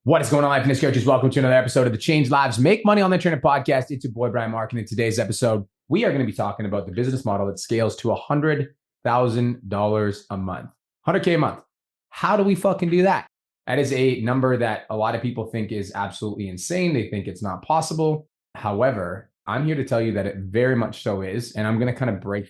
What is going on, life fitness coaches? Welcome to another episode of the Change Lives Make Money on the Internet podcast. It's your boy, Brian Mark. And in today's episode, we are going to be talking about the business model that scales to $100,000 a month. 100K a month. How do we fucking do that? That is a number that a lot of people think is absolutely insane. They think it's not possible. However, I'm here to tell you that it very much so is. And I'm going to kind of break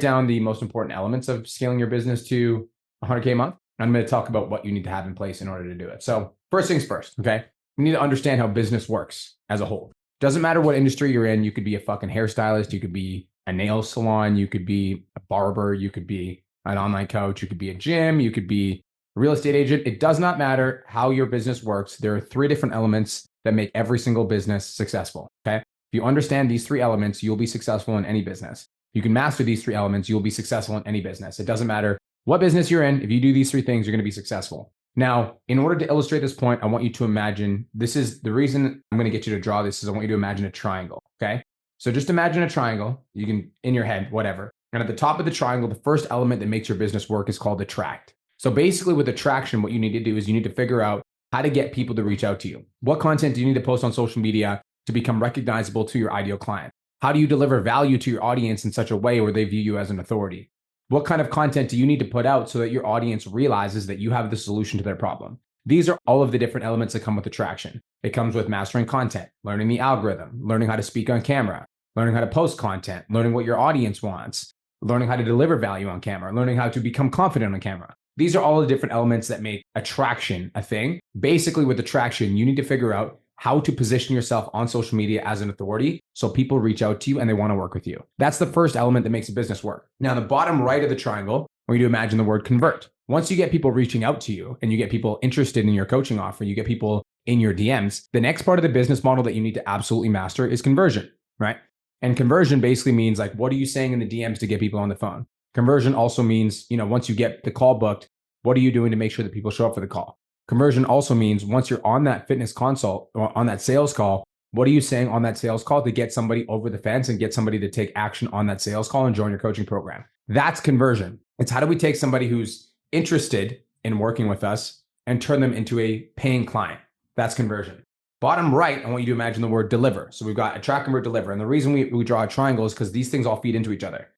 down the most important elements of scaling your business to 100K a month. I'm going to talk about what you need to have in place in order to do it. So first things first, okay? You need to understand how business works as a whole. Doesn't matter what industry you're in. You could be a fucking hairstylist. You could be a nail salon. You could be a barber. You could be an online coach. You could be a gym. You could be a real estate agent. It does not matter how your business works. There are three different elements that make every single business successful, okay? If you understand these three elements, you'll be successful in any business. You can master these three elements, you'll be successful in any business. It doesn't matter what business you're in. If you do these three things, you're going to be successful. Now, in order to illustrate this point, I want you to imagine, this is the reason I'm going to get you to draw this, is I want you to imagine a triangle, okay? So just imagine a triangle, you can, in your head, whatever. And at the top of the triangle, the first element that makes your business work is called attract. So basically with attraction, what you need to do is you need to figure out how to get people to reach out to you. What content do you need to post on social media to become recognizable to your ideal client? How do you deliver value to your audience in such a way where they view you as an authority? What kind of content do you need to put out so that your audience realizes that you have the solution to their problem? These are all of the different elements that come with attraction. It comes with mastering content, learning the algorithm, learning how to speak on camera, learning how to post content, learning what your audience wants, learning how to deliver value on camera, learning how to become confident on camera. These are all the different elements that make attraction a thing. Basically, with attraction, you need to figure out how to position yourself on social media as an authority so people reach out to you and they want to work with you. That's the first element that makes a business work. Now, the bottom right of the triangle, I want you to imagine the word convert. Once you get people reaching out to you and you get people interested in your coaching offer, you get people in your DMs, the next part of the business model that you need to absolutely master is conversion, right? And conversion basically means like, what are you saying in the DMs to get people on the phone? Conversion also means, once you get the call booked, what are you doing to make sure that people show up for the call? Conversion also means once you're on that fitness consult or on that sales call, what are you saying on that sales call to get somebody over the fence and get somebody to take action on that sales call and join your coaching program? That's conversion. It's how do we take somebody who's interested in working with us and turn them into a paying client? That's conversion. Bottom right, I want you to imagine the word deliver. So we've got attract, convert, deliver. And the reason we draw a triangle is because these things all feed into each other.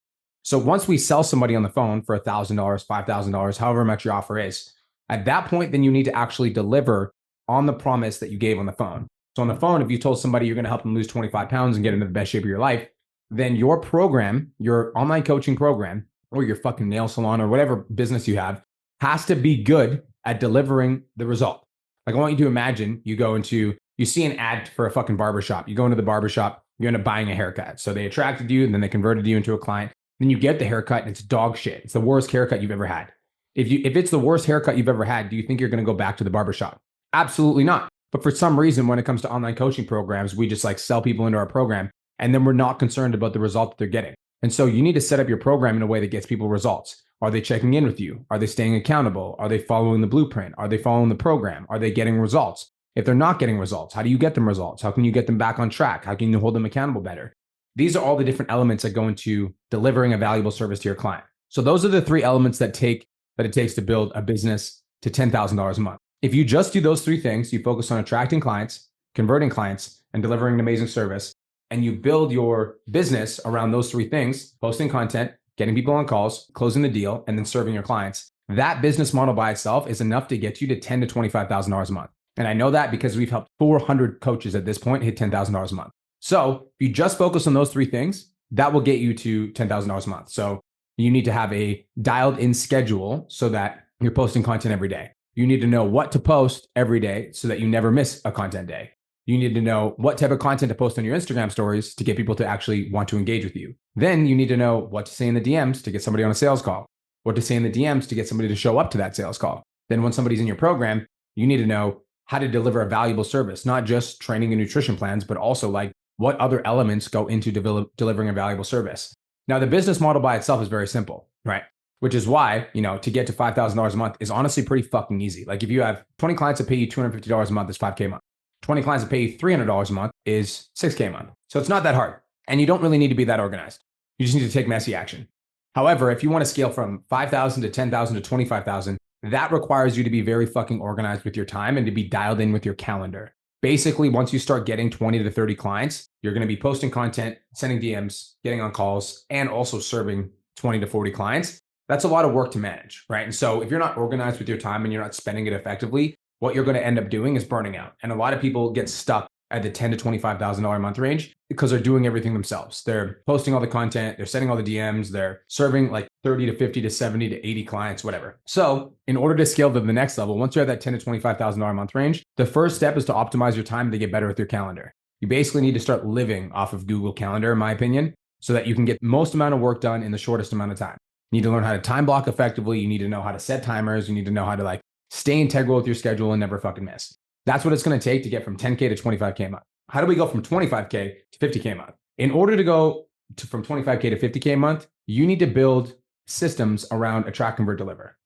So once we sell somebody on the phone for $1,000, $5,000, however much your offer is, at that point, then you need to actually deliver on the promise that you gave on the phone. So on the phone, if you told somebody you're going to help them lose 25 pounds and get into the best shape of your life, then your program, your online coaching program, or your fucking nail salon or whatever business you have, has to be good at delivering the result. Like I want you to imagine you see an ad for a fucking barbershop. You go into the barbershop, you end up buying a haircut. So they attracted you and then they converted you into a client. Then you get the haircut and it's dog shit. It's the worst haircut you've ever had. If it's the worst haircut you've ever had, do you think you're going to go back to the barbershop? Absolutely not. But for some reason, when it comes to online coaching programs, we just like sell people into our program and then we're not concerned about the result that they're getting. And so you need to set up your program in a way that gets people results. Are they checking in with you? Are they staying accountable? Are they following the blueprint? Are they following the program? Are they getting results? If they're not getting results, how do you get them results? How can you get them back on track? How can you hold them accountable better? These are all the different elements that go into delivering a valuable service to your client. So those are the three elements that it takes to build a business to $10,000 a month. If you just do those three things, you focus on attracting clients, converting clients, and delivering an amazing service, and you build your business around those three things, posting content, getting people on calls, closing the deal, and then serving your clients, that business model by itself is enough to get you to $10,000 to $25,000 a month. And I know that because we've helped 400 coaches at this point hit $10,000 a month. So if you just focus on those three things, that will get you to $10,000 a month. So you need to have a dialed in schedule so that you're posting content every day. You need to know what to post every day so that you never miss a content day. You need to know what type of content to post on your Instagram stories to get people to actually want to engage with you. Then you need to know what to say in the DMs to get somebody on a sales call, what to say in the DMs to get somebody to show up to that sales call. Then when somebody's in your program, you need to know how to deliver a valuable service, not just training and nutrition plans, but also like what other elements go into delivering a valuable service. Now, the business model by itself is very simple, right? Which is why, to get to $5,000 a month is honestly pretty fucking easy. Like if you have 20 clients that pay you $250 a month, it's $5K a month. 20 clients that pay you $300 a month is $6K a month. So it's not that hard. And you don't really need to be that organized. You just need to take messy action. However, if you want to scale from 5,000 to 10,000 to 25,000, That requires you to be very fucking organized with your time and to be dialed in with your calendar. Basically, once you start getting 20 to 30 clients, you're going to be posting content, sending DMs, getting on calls, and also serving 20 to 40 clients. That's a lot of work to manage, right? And so if you're not organized with your time and you're not spending it effectively, what you're going to end up doing is burning out. And a lot of people get stuck at the $10,000 to $25,000 a month range because they're doing everything themselves. They're posting all the content, they're sending all the DMs, they're serving like 30 to 50 to 70 to 80 clients, whatever. So in order to scale to the next level, once you're at that $10,000 to $25,000 a month range, the first step is to optimize your time to get better with your calendar. You basically need to start living off of Google Calendar, in my opinion, so that you can get the most amount of work done in the shortest amount of time. You need to learn how to time block effectively. You need to know how to set timers. You need to know how to like stay integral with your schedule and never fucking miss. That's what it's going to take to get from 10K to 25K a month. How do we go from 25K to 50K a month? In order to go from 25K to 50K a month, you need to build systems around attract, convert, deliver.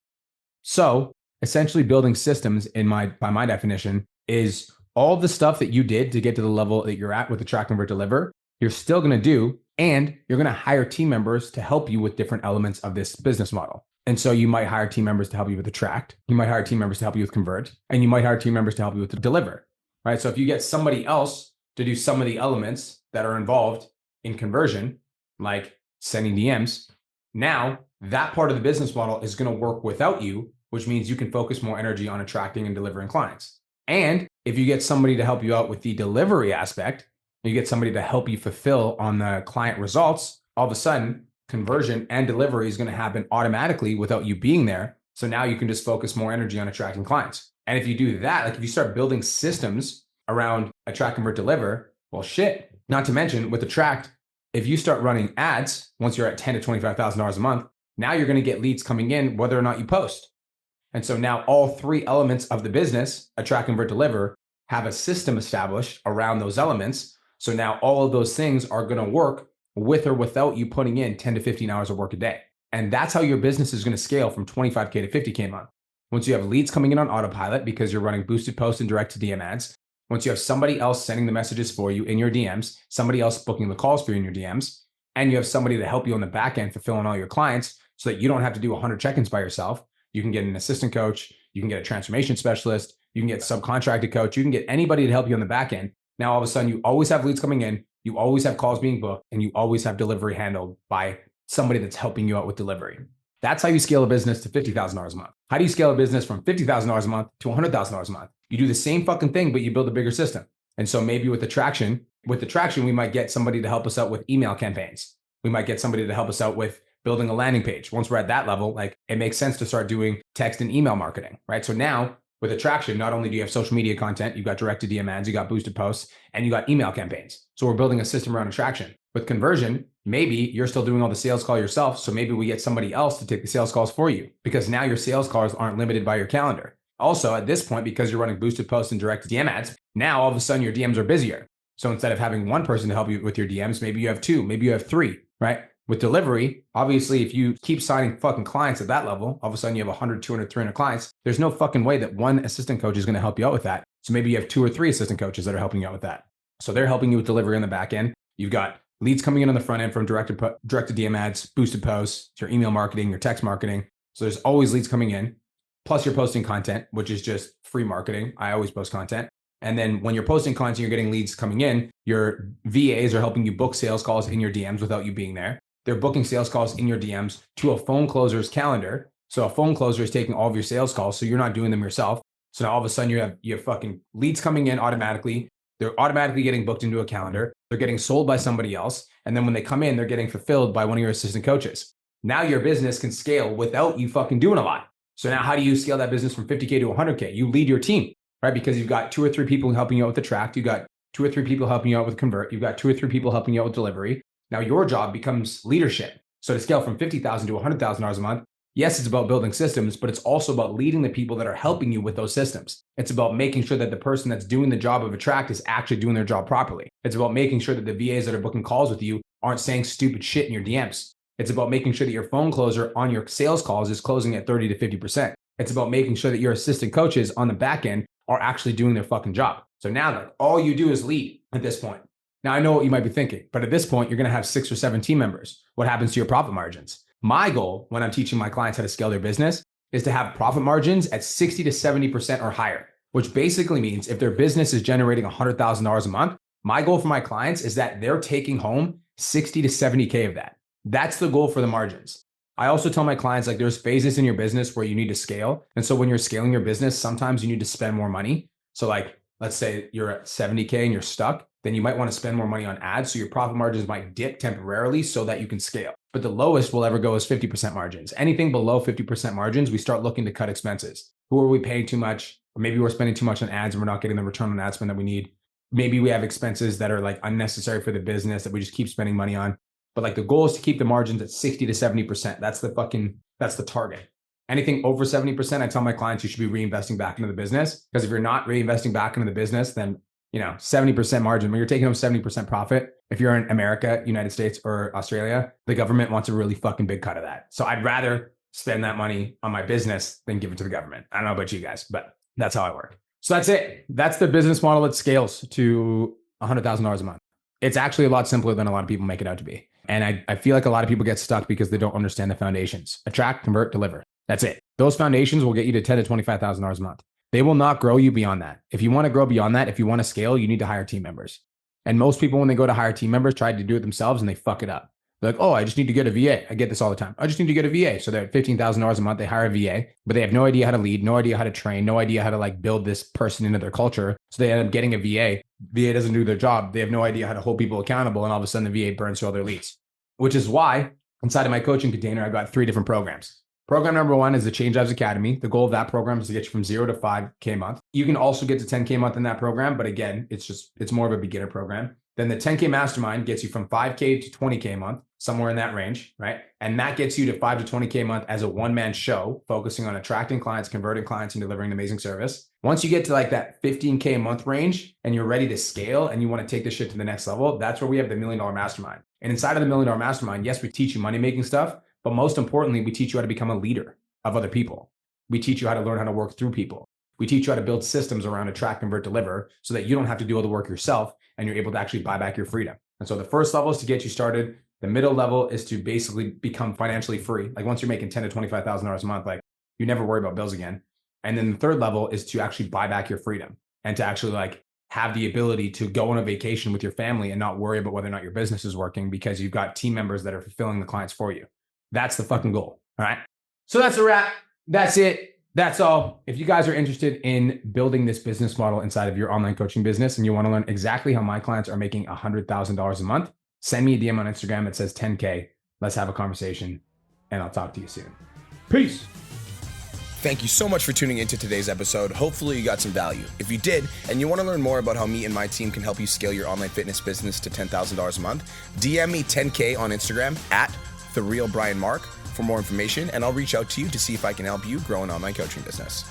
So essentially building systems by my definition is all the stuff that you did to get to the level that you're at with attract, convert, deliver, you're still going to do, and you're going to hire team members to help you with different elements of this business model. And so you might hire team members to help you with attract, you might hire team members to help you with convert, and you might hire team members to help you with the deliver, right? So if you get somebody else to do some of the elements that are involved in conversion, like sending DMs, now that part of the business model is going to work without you, which means you can focus more energy on attracting and delivering clients. And if you get somebody to help you out with the delivery aspect, you get somebody to help you fulfill on the client results, all of a sudden conversion and delivery is going to happen automatically without you being there. So now you can just focus more energy on attracting clients. And if you do that, like if you start building systems around attract, convert, deliver, well, shit. Not to mention with attract, if you start running ads, once you're at $10,000 to $25,000 a month, now you're going to get leads coming in whether or not you post. And so now all three elements of the business, attract, convert, deliver, have a system established around those elements. So now all of those things are going to work with or without you putting in 10 to 15 hours of work a day. And that's how your business is going to scale from 25K to 50K a month. Once you have leads coming in on autopilot because you're running boosted posts and direct to DM ads, once you have somebody else sending the messages for you in your DMs, somebody else booking the calls for you in your DMs, and you have somebody to help you on the back end fulfilling all your clients so that you don't have to do 100 check-ins by yourself. You can get an assistant coach, you can get a transformation specialist, you can get a subcontracted coach, you can get anybody to help you on the back end. Now, all of a sudden, you always have leads coming in, you always have calls being booked, and you always have delivery handled by somebody that's helping you out with delivery. That's how you scale a business to $50,000 a month. How do you scale a business from $50,000 a month to $100,000 a month? You do the same fucking thing, but you build a bigger system. And so maybe with attraction, we might get somebody to help us out with email campaigns. We might get somebody to help us out with building a landing page. Once we're at that level, like it makes sense to start doing text and email marketing, right? So now with attraction, not only do you have social media content, you got direct to DM ads, you got boosted posts, and you got email campaigns. So we're building a system around attraction. With conversion, maybe you're still doing all the sales call yourself. So maybe we get somebody else to take the sales calls for you because now your sales calls aren't limited by your calendar. Also at this point, because you're running boosted posts and direct to DM ads, now all of a sudden your DMs are busier. So instead of having one person to help you with your DMs, maybe you have two, maybe you have three, right? With delivery, obviously, if you keep signing fucking clients at that level, all of a sudden you have 100, 200, 300 clients. There's no fucking way that one assistant coach is going to help you out with that. So maybe you have 2 or 3 assistant coaches that are helping you out with that. So they're helping you with delivery on the back end. You've got leads coming in on the front end from direct to DM ads, boosted posts, your email marketing, your text marketing. So there's always leads coming in. Plus you're posting content, which is just free marketing. I always post content. And then when you're posting content, you're getting leads coming in. Your VAs are helping you book sales calls in your DMs without you being there. They're booking sales calls in your DMs to a phone closer's calendar. So a phone closer is taking all of your sales calls. So you're not doing them yourself. So now all of a sudden you have fucking leads coming in automatically. They're automatically getting booked into a calendar. They're getting sold by somebody else. And then when they come in, they're getting fulfilled by one of your assistant coaches. Now your business can scale without you fucking doing a lot. So now how do you scale that business from 50K to 100K? You lead your team, right? Because you've got 2 or 3 people helping you out with attract. You've got 2 or 3 people helping you out with convert. You've got 2 or 3 people helping you out with delivery. Now your job becomes leadership. So to scale from $50,000 to $100,000 a month, yes, it's about building systems, but it's also about leading the people that are helping you with those systems. It's about making sure that the person that's doing the job of attract is actually doing their job properly. It's about making sure that the VAs that are booking calls with you aren't saying stupid shit in your DMs. It's about making sure that your phone closer on your sales calls is closing at 30 to 50%. It's about making sure that your assistant coaches on the back end are actually doing their fucking job. So now like all you do is lead at this point. Now, I know what you might be thinking, but at this point, you're going to have 6 or 7 team members. What happens to your profit margins? My goal when I'm teaching my clients how to scale their business is to have profit margins at 60 to 70% or higher, which basically means if their business is generating $100,000 a month, my goal for my clients is that they're taking home 60 to 70K of that. That's the goal for the margins. I also tell my clients, like, there's phases in your business where you need to scale. And so when you're scaling your business, sometimes you need to spend more money. So like, let's say you're at 70K and you're stuck, then you might want to spend more money on ads. So your profit margins might dip temporarily so that you can scale. But the lowest we'll ever go is 50% margins. Anything below 50% margins, we start looking to cut expenses. Who are we paying too much? Or maybe we're spending too much on ads and we're not getting the return on ad spend that we need. Maybe we have expenses that are like unnecessary for the business that we just keep spending money on. But like the goal is to keep the margins at 60 to 70%. That's the target. Anything over 70%, I tell my clients you should be reinvesting back into the business. Because if you're not reinvesting back into the business, then 70% margin, when you're taking home 70% profit, if you're in America, United States, or Australia, the government wants a really fucking big cut of that. So I'd rather spend that money on my business than give it to the government. I don't know about you guys, but that's how I work. So that's it. That's the business model that scales to $100,000 a month. It's actually a lot simpler than a lot of people make it out to be. And I feel like a lot of people get stuck because they don't understand the foundations. Attract, convert, deliver. That's it. Those foundations will get you to $10,000 to $25,000 a month. They will not grow you beyond that. If you want to grow beyond that, if you want to scale, you need to hire team members. And most people, when they go to hire team members, try to do it themselves and they fuck it up. They're like, oh, I just need to get a VA. I get this all the time. I just need to get a VA. So they're at $15,000 a month. They hire a VA, but they have no idea how to lead, no idea how to train, no idea how to like build this person into their culture. So they end up getting a VA. VA doesn't do their job. They have no idea how to hold people accountable. And all of a sudden the VA burns through all their leads, which is why inside of my coaching container, I've got 3 different programs. Program number 1 is the Change Lives Academy. The goal of that program is to get you from 0 to 5K a month. You can also get to 10K a month in that program, but again, it's more of a beginner program. Then the 10K Mastermind gets you from 5K to 20K a month, somewhere in that range, right? And that gets you to 5 to 20K a month as a one-man show, focusing on attracting clients, converting clients, and delivering an amazing service. Once you get to like that 15K a month range and you're ready to scale and you want to take this shit to the next level, that's where we have the $1 Million Mastermind. And inside of the $1 Million Mastermind, yes, we teach you money-making stuff, but most importantly, we teach you how to become a leader of other people. We teach you how to learn how to work through people. We teach you how to build systems around attract, convert, deliver so that you don't have to do all the work yourself and you're able to actually buy back your freedom. And so the first level is to get you started. The middle level is to basically become financially free. Like once you're making $10,000 to $25,000 a month, like you never worry about bills again. And then the third level is to actually buy back your freedom and to actually like have the ability to go on a vacation with your family and not worry about whether or not your business is working because you've got team members that are fulfilling the clients for you. That's the fucking goal. All right. So that's a wrap. That's it. That's all. If you guys are interested in building this business model inside of your online coaching business and you want to learn exactly how my clients are making $100,000 a month, send me a DM on Instagram that says 10K. Let's have a conversation and I'll talk to you soon. Peace. Thank you so much for tuning into today's episode. Hopefully you got some value. If you did, and you want to learn more about how me and my team can help you scale your online fitness business to $10,000 a month, DM me 10K on Instagram at TheRealBrianMark for more information, and I'll reach out to you to see if I can help you grow an online coaching business.